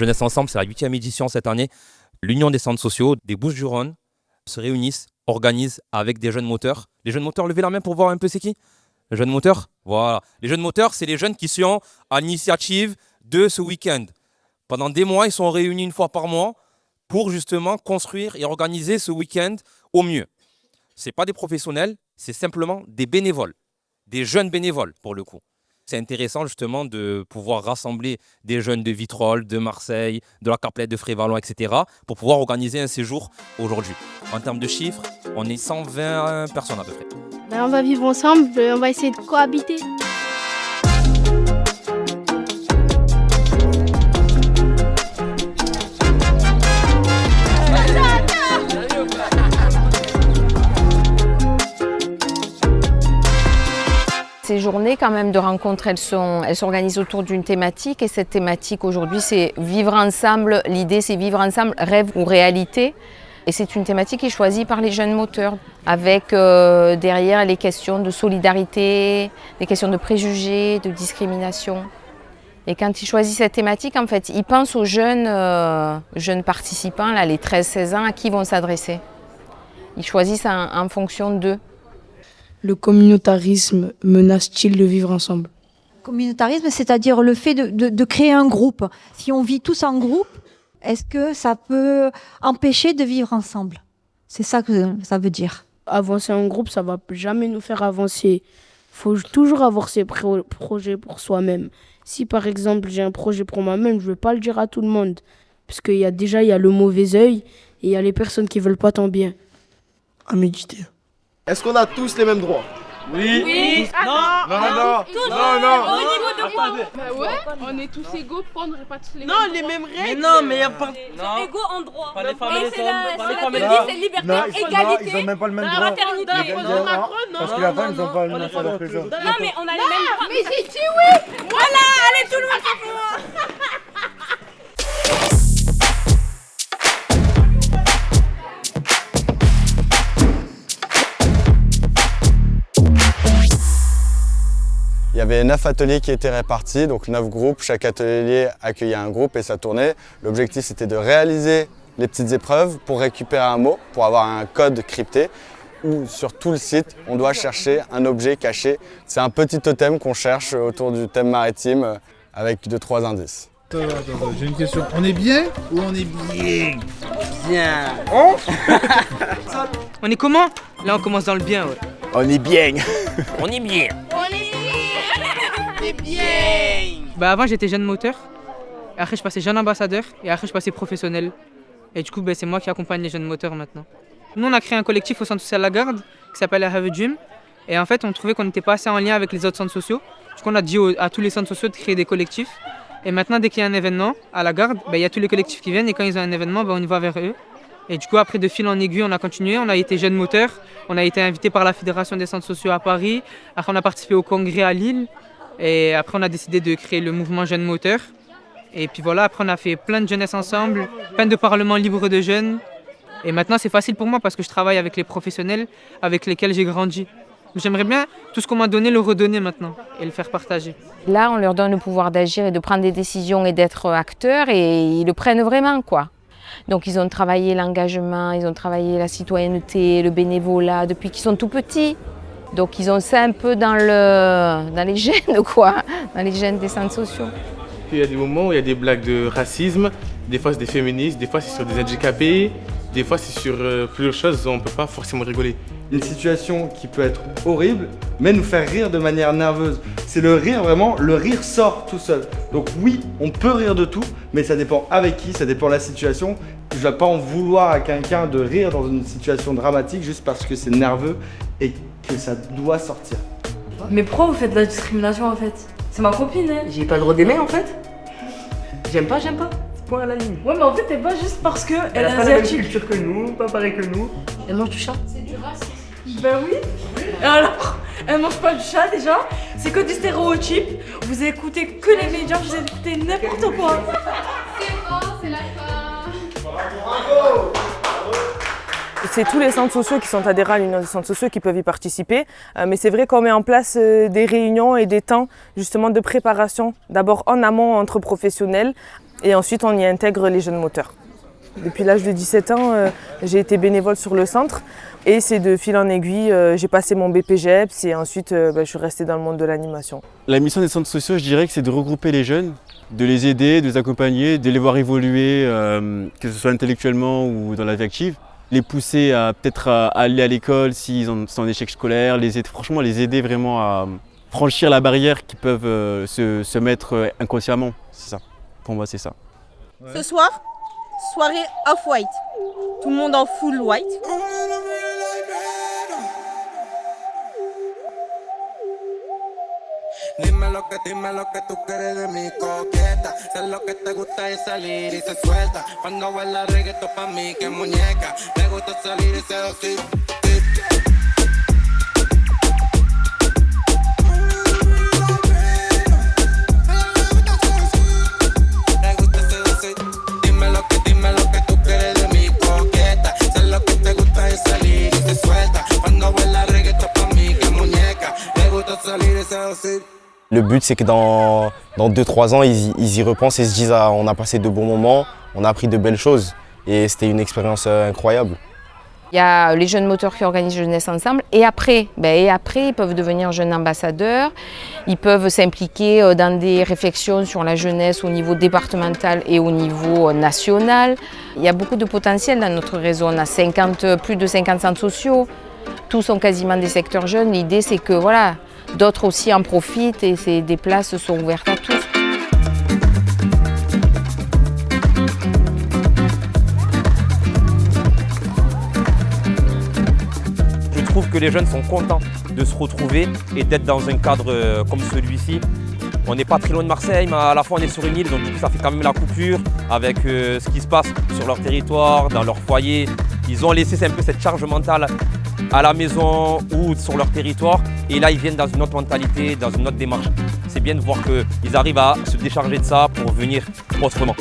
Jeunesse Ensemble, c'est la 8e édition cette année. L'Union des centres sociaux des Bouches-du-Rhône se réunissent, organisent avec des jeunes moteurs. Les jeunes moteurs, levez la main pour voir un peu c'est qui. Les jeunes moteurs, voilà. Les jeunes moteurs, c'est les jeunes qui sont à l'initiative de ce week-end. Pendant des mois, ils sont réunis une fois par mois pour justement construire et organiser ce week-end au mieux. Ce n'est pas des professionnels, c'est simplement des bénévoles, des jeunes bénévoles pour le coup. C'est intéressant justement de pouvoir rassembler des jeunes de Vitrolles, de Marseille, de la Carpelette de Frévalon, etc. pour pouvoir organiser un séjour aujourd'hui. En termes de chiffres, on est 120 personnes à peu près. On va vivre ensemble, on va essayer de cohabiter. Ces journées quand même de rencontres, elles s'organisent autour d'une thématique et cette thématique aujourd'hui c'est vivre ensemble. L'idée c'est vivre ensemble, rêve ou réalité. Et c'est une thématique qui est choisie par les jeunes moteurs avec derrière les questions de solidarité, les questions de préjugés, de discrimination. Et quand ils choisissent cette thématique, en fait, ils pensent aux jeunes participants, là, les 13-16 ans, à qui ils vont s'adresser. Ils choisissent en fonction d'eux. Le communautarisme menace-t-il le vivre ensemble ? Communautarisme, c'est-à-dire le fait de créer un groupe. Si on vit tous en groupe, est-ce que ça peut empêcher de vivre ensemble ? C'est ça que ça veut dire. Avancer en groupe, ça ne va jamais nous faire avancer. Il faut toujours avoir ses projets pour soi-même. Si par exemple j'ai un projet pour moi-même, je ne vais pas le dire à tout le monde. Parce qu'il y a le mauvais œil et il y a les personnes qui ne veulent pas ton bien. À méditer. Est-ce qu'on a tous les mêmes droits ? Oui. Oui. Non. Tous. Au niveau de quoi ? Bah ouais, on est tous égaux, pourquoi on n'aurait pas tous les mêmes droits ? Non, les mêmes règles. Mais non, mais il y a pas... Non. Égaux en droit. Par les femmes et les hommes. Par les femmes et les hommes. C'est liberté, égalité. Ils n'ont même pas le même droit. Fraternité. Parce que la femme, ils n'ont pas le même droit que les hommes. Non, mais on a les mêmes droits. Mais j'ai dit oui. Voilà, allez tout le monde fait moi. Il y avait 9 ateliers qui étaient répartis, donc 9 groupes. Chaque atelier accueillait un groupe et ça tournait. L'objectif, c'était de réaliser les petites épreuves pour récupérer un mot, pour avoir un code crypté. Ou sur tout le site, on doit chercher un objet caché. C'est un petit totem qu'on cherche autour du thème maritime avec 2-3 indices. Attends, j'ai une question. On est bien ou on est bien ? Bien. On est comment ? Là, on commence dans le bien, ouais. On est bien. On est bien. Bah avant j'étais jeune moteur, et après je passais jeune ambassadeur et après je passais professionnel. Et du coup c'est moi qui accompagne les jeunes moteurs maintenant. Nous on a créé un collectif au centre social La Garde qui s'appelle Have a Dream. Et en fait on trouvait qu'on n'était pas assez en lien avec les autres centres sociaux. Du coup on a dit à tous les centres sociaux de créer des collectifs. Et maintenant dès qu'il y a un événement à La Garde, il y a tous les collectifs qui viennent et quand ils ont un événement on y va vers eux. Et du coup après de fil en aiguille on a continué, on a été jeunes moteurs, on a été invité par la Fédération des centres sociaux à Paris, après on a participé au congrès à Lille. Et après, on a décidé de créer le mouvement Jeunes Moteurs. Et puis voilà, après, on a fait plein de jeunesse ensemble, plein de parlements libres de jeunes. Et maintenant, c'est facile pour moi parce que je travaille avec les professionnels avec lesquels j'ai grandi. J'aimerais bien tout ce qu'on m'a donné, le redonner maintenant et le faire partager. Là, on leur donne le pouvoir d'agir et de prendre des décisions et d'être acteurs et ils le prennent vraiment, quoi. Donc, ils ont travaillé l'engagement, ils ont travaillé la citoyenneté, le bénévolat depuis qu'ils sont tout petits. Donc ils ont ça un peu dans les gènes, quoi, dans les gènes des centres sociaux. Il y a des moments où il y a des blagues de racisme, des fois c'est des féministes, des fois c'est sur des handicapés, des fois c'est sur plusieurs choses où on ne peut pas forcément rigoler. Une situation qui peut être horrible, mais nous faire rire de manière nerveuse. C'est le rire vraiment, le rire sort tout seul. Donc oui, on peut rire de tout, mais ça dépend avec qui, ça dépend de la situation. Je ne vais pas en vouloir à quelqu'un de rire dans une situation dramatique juste parce que c'est nerveux et que ça doit sortir. Mais pourquoi vous faites de la discrimination en fait ? C'est ma copine, hein. J'ai pas le droit d'aimer en fait. J'aime pas. Point à la ligne. Ouais, mais en fait, c'est pas juste parce que elle est a pas la même asiatique. culture que nous, pas pareil que nous. Elle mange du chat. C'est du racisme. Ben oui. Et alors, elle mange pas du chat déjà. C'est que des stéréotypes. Vous écoutez que les médias, vous écoutez n'importe quoi. C'est bon, c'est la fin. Bravo. C'est tous les centres sociaux qui sont adhérents à l'Union des centres sociaux qui peuvent y participer. Mais c'est vrai qu'on met en place des réunions et des temps justement de préparation, d'abord en amont entre professionnels, Et ensuite, on y intègre les jeunes moteurs. Depuis l'âge de 17 ans, j'ai été bénévole sur le centre. Et c'est de fil en aiguille, j'ai passé mon BPGEPS et ensuite je suis restée dans le monde de l'animation. La mission des centres sociaux, je dirais que c'est de regrouper les jeunes, de les aider, de les accompagner, de les voir évoluer, que ce soit intellectuellement ou dans la vie active. Les pousser à peut-être à aller à l'école s'ils sont en échec scolaire, franchement les aider vraiment à franchir la barrière qu'ils peuvent se mettre inconsciemment. C'est ça, pour moi c'est ça. Ce soir, soirée off-white. Tout le monde en full white. Dime lo que tú quieres de mi coqueta. Sé lo que te gusta es salir y se suelta. Cuando baila reggaetón pa' mí que muñeca. Me gusta salir y seducir. Me gusta seducir. Dime lo que tú quieres de mi coqueta. Sé lo que te gusta es salir y se suelta. Cuando baila reggaetón pa' mí que muñeca. Me gusta salir y seducir. Le but, c'est que dans 2-3 ans, ils y repensent et se disent ah, on a passé de bons moments, on a appris de belles choses et c'était une expérience incroyable. Il y a les jeunes moteurs qui organisent Jeunesse Ensemble et après, ils peuvent devenir jeunes ambassadeurs, ils peuvent s'impliquer dans des réflexions sur la jeunesse au niveau départemental et au niveau national. Il y a beaucoup de potentiel dans notre réseau, on a plus de 50 centres sociaux, tous sont quasiment des secteurs jeunes. L'idée c'est que voilà, d'autres aussi en profitent et des places sont ouvertes à tous. Je trouve que les jeunes sont contents de se retrouver et d'être dans un cadre comme celui-ci. On n'est pas très loin de Marseille, mais à la fois on est sur une île, donc du coup ça fait quand même la coupure avec ce qui se passe sur leur territoire, dans leur foyer. Ils ont laissé un peu cette charge mentale à la maison ou sur leur territoire et là ils viennent dans une autre mentalité, dans une autre démarche. C'est bien de voir qu'ils arrivent à se décharger de ça pour venir autrement.